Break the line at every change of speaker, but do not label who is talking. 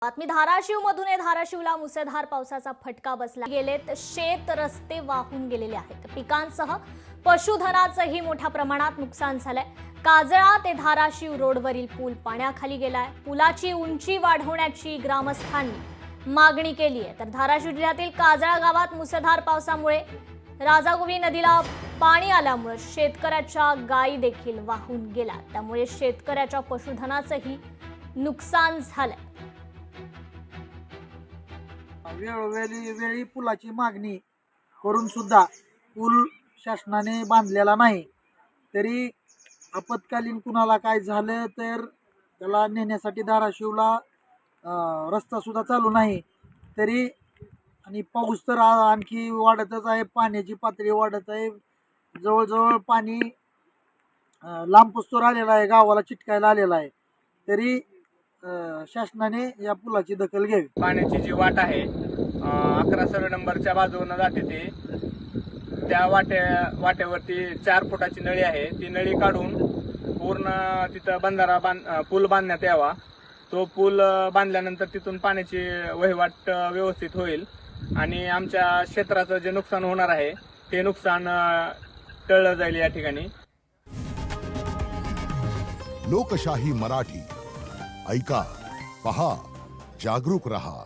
बातमी धाराशिव मधून आहे। धाराशिवला मुसळधार पावसाचा फटका बसला। गेलेत शेत रस्ते वाहून गेलेले आहेत। पिकांसह पशुधनाचंही मोठ्या प्रमाणात नुकसान झालंय। काजळा ते धाराशिव रोडवरील पूल पाण्याखाली गेलाय। पुलाची उंची वाढवण्याची ग्रामस्थांनी मागणी केली आहे। तर धाराशिव जिल्ह्यातील काजळा गावात मुसळधार पावसामुळे राजागोवी नदीला पाणी आल्यामुळे शेतकऱ्याच्या गायी देखील वाहून गेल्या। त्यामुळे शेतकऱ्याच्या पशुधनाचंही नुकसान झालंय।
वेळोवेळी पुलाची मागणी करून सुद्धा पूल शासनाने बांधलेला नाही। तरी आपत्कालीन कुणाला काय झालं तर त्याला नेण्यासाठी धाराशिवला रस्ता सुद्धा चालू नाही। तरी आणि पाऊस तर आणखी वाढतच आहे, पाण्याची पातळी वाढत आहे। जवळजवळ पाणी लांबपस्तोर आलेला आहे, गावाला चिटकायला आलेला आहे। तरी शासनाने या पुलाची दखल घ्यावी।
पाण्याची जी वाट आहे 11 सर्वे नंबरच्या बाजूने जाते ती, त्या वाट्यावरती 4 फुटाची नळी आहे। ती नळी काढून पूर्ण तिथं पूल बांधण्यात यावा। तो पूल बांधल्यानंतर तिथून पाण्याची वहिवाट व्यवस्थित होईल आणि आमच्या क्षेत्राचं जे नुकसान होणार आहे ते नुकसान टळलं जाईल। या ठिकाणी
लोकशाही मराठी ऐका, पहा, जागरूक रहा।